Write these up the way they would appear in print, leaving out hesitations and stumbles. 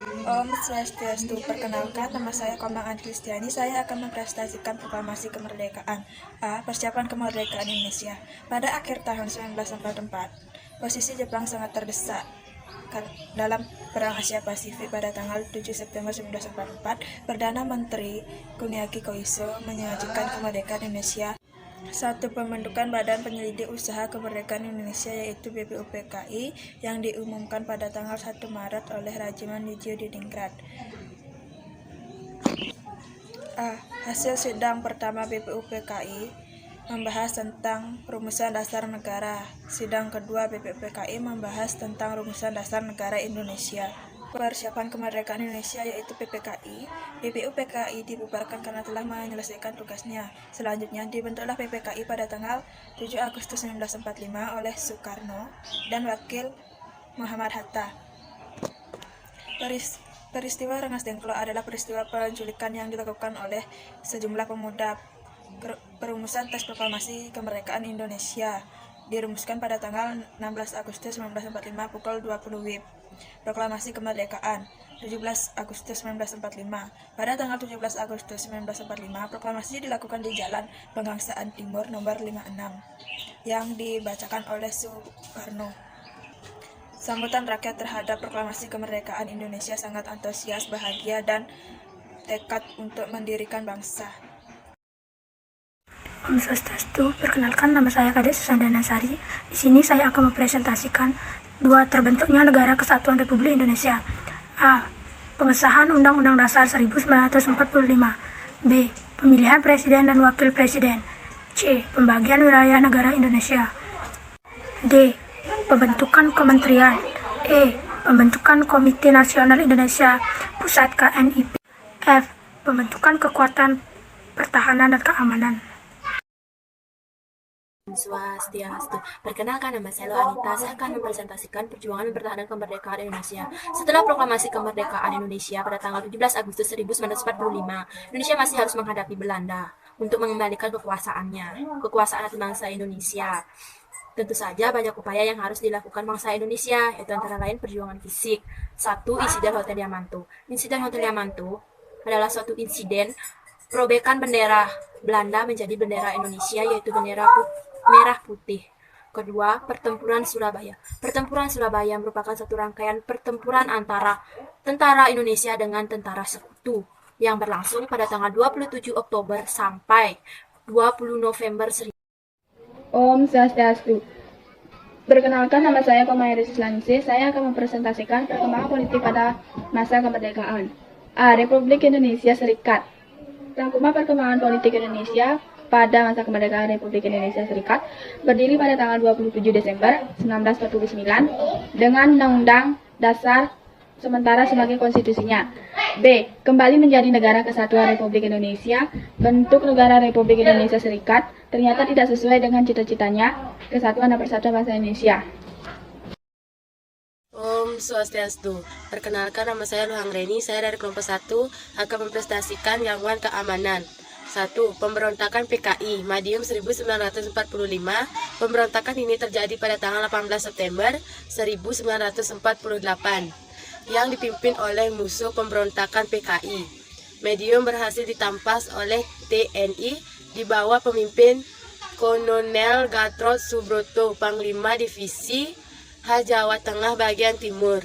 Om Swastiastu, perkenalkan nama saya Komang Andi Kristiani. Saya akan mempresentasikan proklamasi kemerdekaan. A. Persiapan kemerdekaan Indonesia. Pada akhir tahun 1944, posisi Jepang sangat terdesak dalam Perang Asia Pasifik. Pada tanggal 7 September 1944, Perdana Menteri Kuniaki Koiso menyajikan kemerdekaan Indonesia. 1. Pembentukan Badan Penyelidik Usaha Kemerdekaan Indonesia yaitu BPUPKI yang diumumkan pada tanggal 1 Maret oleh Rajiman Wijodiningrat. A. Hasil sidang pertama BPUPKI membahas tentang rumusan dasar negara. Sidang kedua BPUPKI membahas tentang rumusan dasar negara Indonesia. Persiapan kemerdekaan Indonesia yaitu PPKI. BPUPKI dibubarkan karena telah menyelesaikan tugasnya. Selanjutnya dibentuklah PPKI pada tanggal 7 Agustus 1945 oleh Soekarno dan Wakil Muhammad Hatta. Peristiwa Rengas Dengklok adalah peristiwa penculikan yang dilakukan oleh sejumlah pemuda. Perumusan teks proklamasi kemerdekaan Indonesia dirumuskan pada tanggal 16 Agustus 1945 pukul 20 WIB. Proklamasi kemerdekaan 17 Agustus 1945. Pada tanggal 17 Agustus 1945, proklamasi dilakukan di Jalan Pegangsaan Timur nomor 56 yang dibacakan oleh Soekarno. Sambutan rakyat terhadap proklamasi kemerdekaan Indonesia sangat antusias, bahagia, dan tekad untuk mendirikan bangsa. Om Swastiastu, perkenalkan nama saya Kadek Susandana Sari. Di sini saya akan mempresentasikan 2. Terbentuknya Negara Kesatuan Republik Indonesia. A. Pengesahan Undang-Undang Dasar 1945. B. Pemilihan Presiden dan Wakil Presiden. C. Pembagian wilayah negara Indonesia. D. Pembentukan Kementerian. E. Pembentukan Komite Nasional Indonesia Pusat KNIP. F. Pembentukan Kekuatan Pertahanan dan Keamanan. Swastiastu. Perkenalkan, nama saya Anita. Saya akan mempresentasikan perjuangan mempertahankan kemerdekaan Indonesia. Setelah proklamasi kemerdekaan Indonesia pada tanggal 17 Agustus 1945, Indonesia masih harus menghadapi Belanda untuk mengembalikan kekuasaan hati bangsa Indonesia. Tentu saja banyak upaya yang harus dilakukan bangsa Indonesia, yaitu antara lain perjuangan fisik. 1. Insiden Hotel Yamanto. Insiden Hotel Yamanto adalah suatu insiden perobekan bendera Belanda menjadi bendera Indonesia, yaitu bendera merah putih. Kedua, Pertempuran Surabaya. Pertempuran Surabaya merupakan satu rangkaian pertempuran antara tentara Indonesia dengan tentara sekutu yang berlangsung pada tanggal 27 Oktober sampai 20 November 1945. Om Swastiastu. Perkenalkan, nama saya Komairis Islansi. Saya akan mempresentasikan perkembangan politik pada masa kemerdekaan. A. Republik Indonesia Serikat. Rangkuman perkembangan politik Indonesia pada masa kemerdekaan Republik Indonesia Serikat berdiri pada tanggal 27 Desember 1949 dengan Undang-Undang Dasar sementara sebagai konstitusinya. B. Kembali menjadi Negara Kesatuan Republik Indonesia. Bentuk Negara Republik Indonesia Serikat ternyata tidak sesuai dengan cita-citanya, kesatuan dan persatuan bangsa Indonesia. Om Swastiastu. Perkenalkan, nama saya Luhang Reni. Saya dari kelompok 1 akan mempresentasikan gangguan keamanan. 1. Pemberontakan PKI Madiun 1945. Pemberontakan ini terjadi pada tanggal 18 September 1948 yang dipimpin oleh musuh pemberontakan PKI. Madiun berhasil ditampas oleh TNI di bawah pemimpin Kolonel Gatot Subroto, Panglima Divisi Jawa Tengah bagian Timur,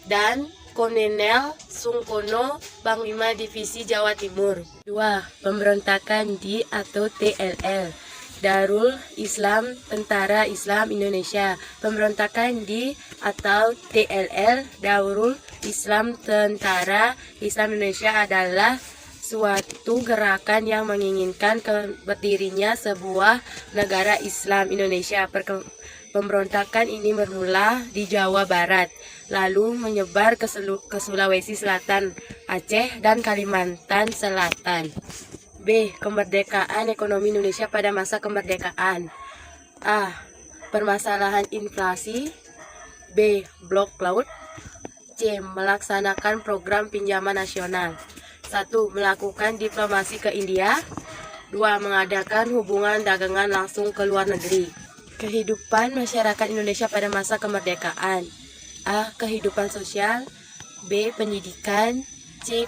dan Kolonel Sungkono, Panglima Divisi Jawa Timur. 2. Pemberontakan di atau TLL, Darul Islam Tentara Islam Indonesia. Pemberontakan di atau TLL, Darul Islam Tentara Islam Indonesia adalah suatu gerakan yang menginginkan berdirinya sebuah negara Islam Indonesia. Pemberontakan ini bermula di Jawa Barat, lalu menyebar ke Sulawesi Selatan, Aceh, dan Kalimantan Selatan. B. Kemerdekaan ekonomi Indonesia pada masa kemerdekaan. A. Permasalahan inflasi. B. Blok laut. C. Melaksanakan program pinjaman nasional. 1. Melakukan diplomasi ke India. 2. Mengadakan hubungan dagangan langsung ke luar negeri. Kehidupan masyarakat Indonesia pada masa kemerdekaan. A. Kehidupan sosial. B. Pendidikan. C.